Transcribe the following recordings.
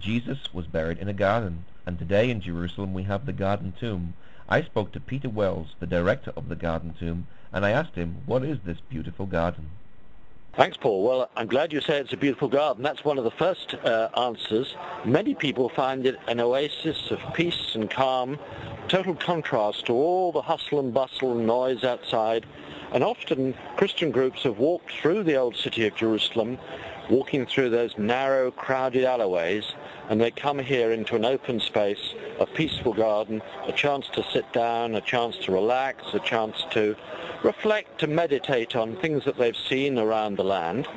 Jesus was buried in a garden, and today in Jerusalem we have the Garden Tomb. I spoke to Peter Wells, the director of the Garden Tomb, and I asked him, what is this beautiful garden? Thanks, Paul. Well, I'm glad you say it's a beautiful garden. That's one of the first answers. Many people find it an oasis of peace and calm, total contrast to all the hustle and bustle and noise outside. And often Christian groups have walked through the old city of Jerusalem, walking through those narrow, crowded alleyways, and they come here into an open space, a peaceful garden, a chance to sit down, a chance to relax, a chance to reflect, to meditate on things that they've seen around the land.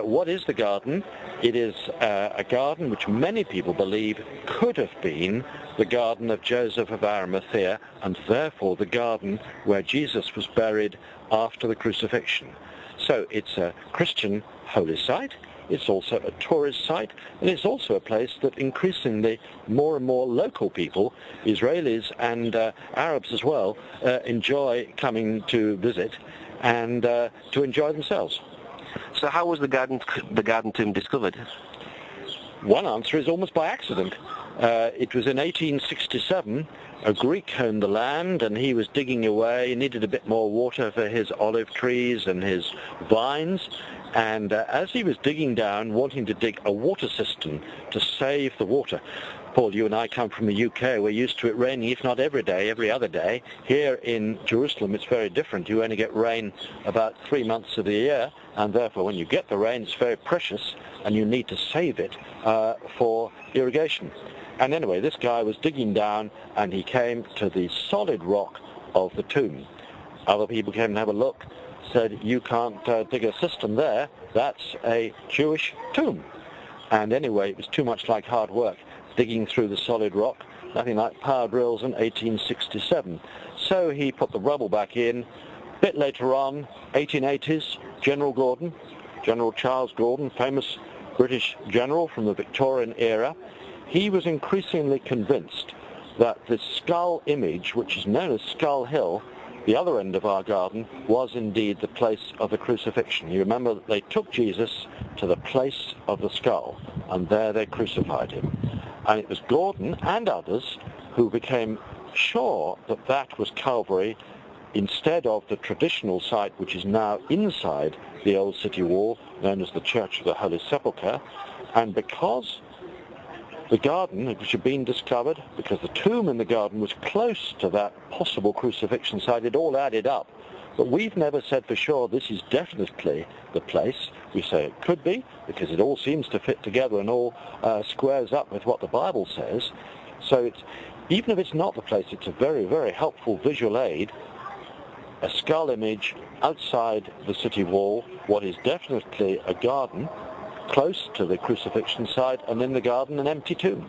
What is the garden? It is a garden which many people believe could have been the garden of Joseph of Arimathea, and therefore the garden where Jesus was buried after the crucifixion. So it's a Christian holy site, it's also a tourist site, and it's also a place that increasingly more and more local people, Israelis and Arabs as well, enjoy coming to visit and to enjoy themselves. So how was the garden tomb discovered? One answer is almost by accident. It was in 1867. A Greek owned the land, and he was digging away. He needed a bit more water for his olive trees and his vines. And as he was digging down, wanting to dig a water cistern to save the water, Paul, you and I come from the UK. We're used to it raining, if not every day, every other day. Here in Jerusalem, it's very different. You only get rain about 3 months of the year, and therefore when you get the rain, it's very precious, and you need to save it for irrigation. And anyway, this guy was digging down, and he came to the solid rock of the tomb. Other people came and have a look, said, you can't dig a cistern there, that's a Jewish tomb. And anyway, it was too much like hard work, digging through the solid rock, nothing like power drills in 1867. So he put the rubble back in. A bit later on, 1880s, General Charles Gordon, famous British general from the Victorian era, he was increasingly convinced that the skull image, which is known as Skull Hill, the other end of our garden, was indeed the place of the crucifixion. You remember that they took Jesus to the place of the skull, and there they crucified him. And it was Gordon and others who became sure that that was Calvary instead of the traditional site which is now inside the old city wall, known as the Church of the Holy Sepulchre. And because the garden, which had been discovered, because the tomb in the garden was close to that possible crucifixion site, it all added up. But we've never said for sure this is definitely the place. We say it could be, because it all seems to fit together and all squares up with what the Bible says. So even if it's not the place, it's a very, very helpful visual aid. A skull image outside the city wall, what is definitely a garden, close to the crucifixion site, and in the garden an empty tomb.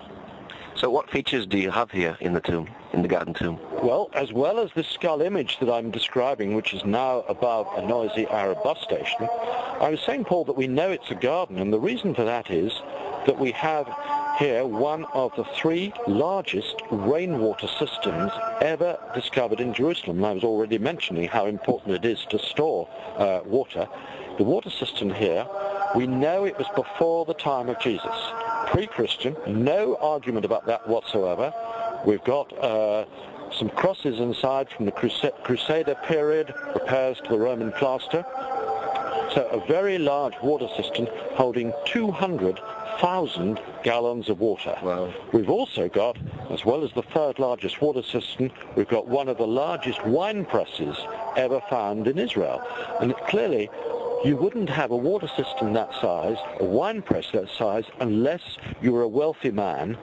So what features do you have here in the tomb, in the garden tomb? Well, as well as the skull image that I'm describing, which is now above a noisy Arab bus station, I was saying, Paul, that we know it's a garden, and the reason for that is that we have here one of the 3 largest rainwater cisterns ever discovered in Jerusalem. And I was already mentioning how important it is to store water. The water cistern here, we know it was before the time of Jesus, pre-Christian, no argument about that whatsoever. We've got some crosses inside from the Crusader period, repairs to the Roman plaster. So a very large water cistern holding 200,000 gallons of water. Wow. We've also got, as well as the 3rd largest water cistern, we've got one of the largest wine presses ever found in Israel. And clearly, you wouldn't have a water cistern that size, a wine press that size, unless you were a wealthy man.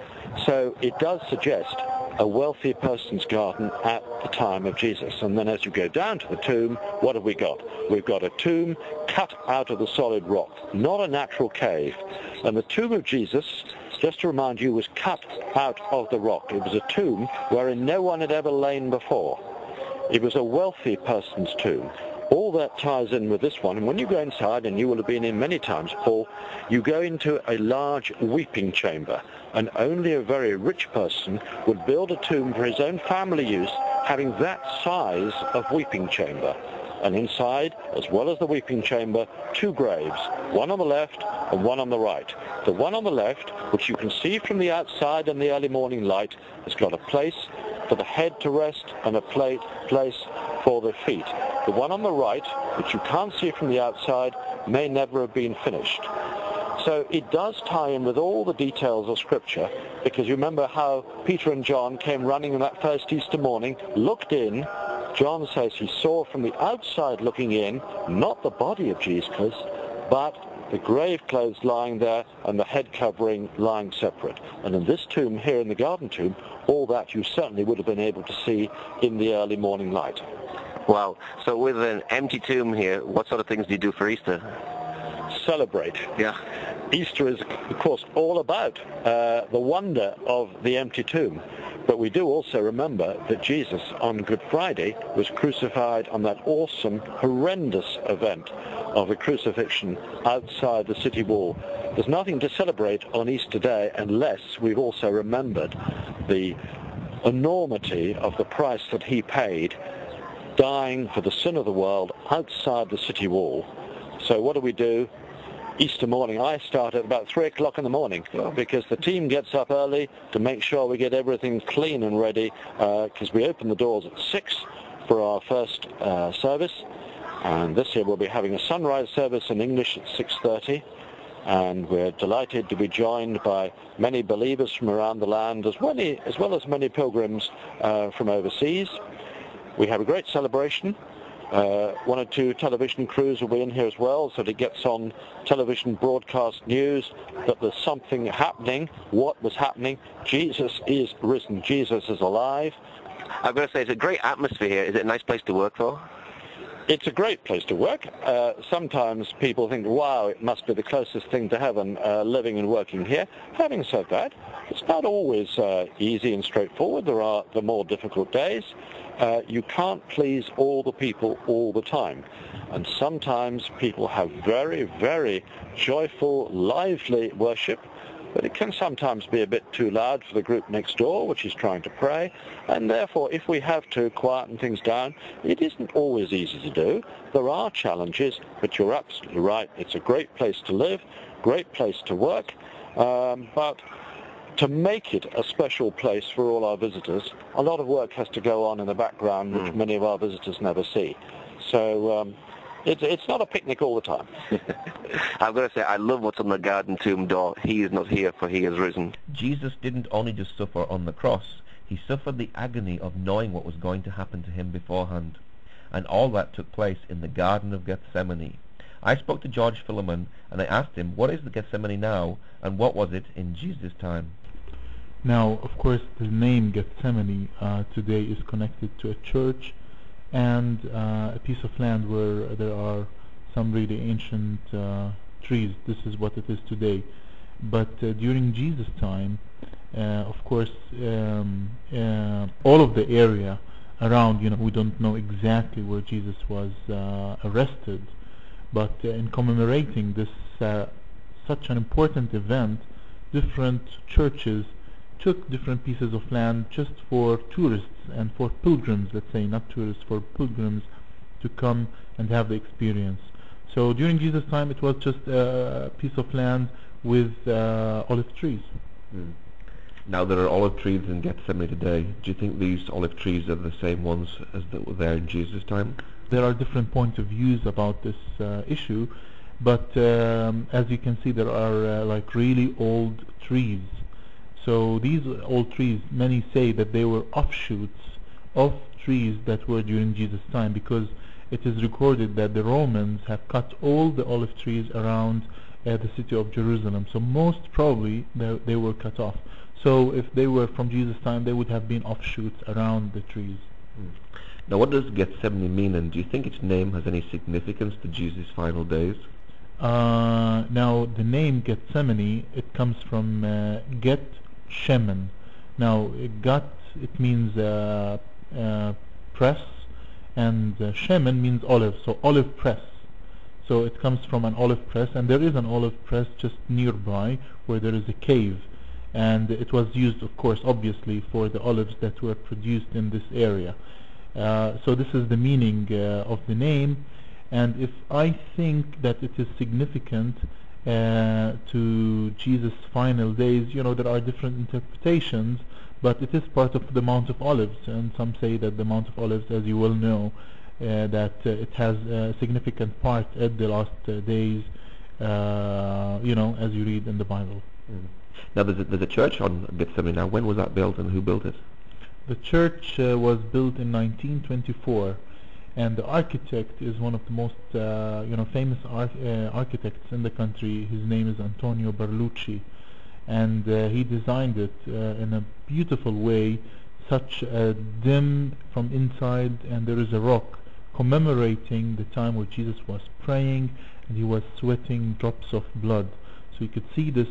So it does suggest a wealthy person's garden at the time of Jesus. And then as you go down to the tomb, what have we got? We've got a tomb cut out of the solid rock, not a natural cave. And the tomb of Jesus, just to remind you, was cut out of the rock. It was a tomb wherein no one had ever lain before. It was a wealthy person's tomb. All that ties in with this one, and when you go inside, and you will have been in many times, Paul, you go into a large weeping chamber, and only a very rich person would build a tomb for his own family use, having that size of weeping chamber. and inside, as well as the weeping chamber, 2 graves, one on the left and one on the right. The one on the left, which you can see from the outside in the early morning light, has got a place for the head to rest and a place for the feet. The one on the right, which you can't see from the outside, may never have been finished. So it does tie in with all the details of Scripture, because you remember how Peter and John came running on that first Easter morning, looked in. John says he saw from the outside looking in, not the body of Jesus, but the grave clothes lying there and the head covering lying separate. And in this tomb here in the garden tomb, all that you certainly would have been able to see in the early morning light. Wow. So with an empty tomb here, what sort of things do you do for Easter? Celebrate. Yeah. Easter is, of course, all about the wonder of the empty tomb. But we do also remember that Jesus, on Good Friday, was crucified on that awesome, horrendous event of the crucifixion outside the city wall. There's nothing to celebrate on Easter Day unless we've also remembered the enormity of the price that he paid, dying for the sin of the world outside the city wall. So what do? Easter morning, I start at about 3 o'clock in the morning, because the team gets up early to make sure we get everything clean and ready, because we open the doors at 6 for our first service, and this year we'll be having a sunrise service in English at 6:30, and we're delighted to be joined by many believers from around the land, as well as many pilgrims from overseas. We have a great celebration. 1 or 2 television crews will be in here as well, so that it gets on television broadcast news that there's something happening. What was happening? Jesus is risen. Jesus is alive. I've got to say, it's a great atmosphere here. Is it a nice place to work for? It's a great place to work. Sometimes people think, wow, it must be the closest thing to heaven, living and working here. Having said that, it's not always easy and straightforward. There are the more difficult days. You can't please all the people all the time. And sometimes people have very, very joyful, lively worship, but it can sometimes be a bit too loud for the group next door, which is trying to pray. And therefore, if we have to quieten things down, it isn't always easy to do. There are challenges, but you're absolutely right. It's a great place to live, great place to work, but to make it a special place for all our visitors, a lot of work has to go on in the background, which many of our visitors never see. So it's not a picnic all the time. I've got to say, I love what's on the garden tomb door. He is not here, for he is risen. Jesus didn't only just suffer on the cross, he suffered the agony of knowing what was going to happen to him beforehand. And all that took place in the Garden of Gethsemane. I spoke to George Filmon, and I asked him, what is the Gethsemane now, and what was it in Jesus' time? Now, of course, the name Gethsemane today is connected to a church and a piece of land where there are some really ancient trees. This is what it is today. But during Jesus' time, of course, all of the area around, we don't know exactly where Jesus was arrested, but in commemorating this such an important event, different churches took different pieces of land just for tourists and for pilgrims, let's say, not tourists, for pilgrims to come and have the experience. So during Jesus' time it was just a piece of land with olive trees. Now there are olive trees in Gethsemane today. Do you think these olive trees are the same ones as that were there in Jesus' time? There are different points of views about this issue, but as you can see, there are like really old trees. So these old trees, many say that they were offshoots of trees that were during Jesus' time, because it is recorded that the Romans have cut all the olive trees around the city of Jerusalem. So most probably they were cut off. So if they were from Jesus' time, they would have been offshoots around the trees. Now what does Gethsemane mean, and do you think its name has any significance to Jesus' final days? Now the name Gethsemane, it comes from Gethshemene. Now it means press, and Shemen means olive, so olive press. So it comes from an olive press, and there is an olive press just nearby where there is a cave, and it was used, of course, obviously, for the olives that were produced in this area. So this is the meaning of the name. And if I think that it is significant to Jesus' final days, there are different interpretations, but it is part of the Mount of Olives, and some say that the Mount of Olives, as you well know, that it has a significant part at the last days, as you read in the Bible. Now there's a church on Gethsemane now. When was that built and who built it? The church was built in 1924, and the architect is one of the most famous architects in the country. His name is Antonio Berlucci, and he designed it in a beautiful way, such a dim from inside, and there is a rock commemorating the time where Jesus was praying and he was sweating drops of blood. So you could see this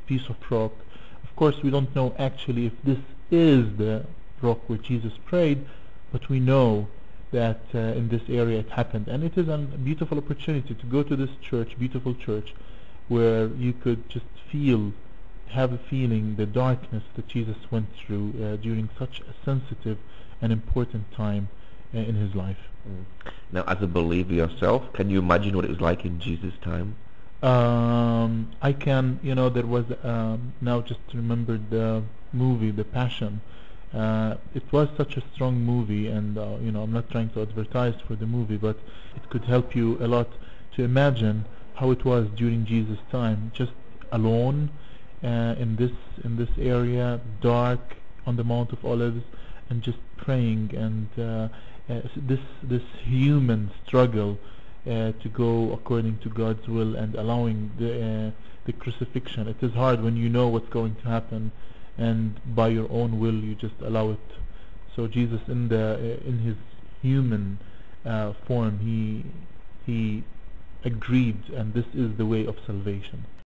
piece of rock. Of course, we don't know actually if this is the rock where Jesus prayed, but we know that in this area it happened. And it is a beautiful opportunity to go to this church, beautiful church, where you could just have a feeling the darkness that Jesus went through during such a sensitive and important time in his life. Now, as a believer yourself, can you imagine what it was like in Jesus' time? I can, there was, now just remembered the movie, The Passion. It was such a strong movie, and I'm not trying to advertise for the movie, but it could help you a lot to imagine how it was during Jesus' time, just alone in this area, dark on the Mount of Olives, and just praying, and this human struggle to go according to God's will and allowing the crucifixion. It is hard when you know what's going to happen, and by your own will you just allow it. So Jesus, in his human form, he agreed, and this is the way of salvation.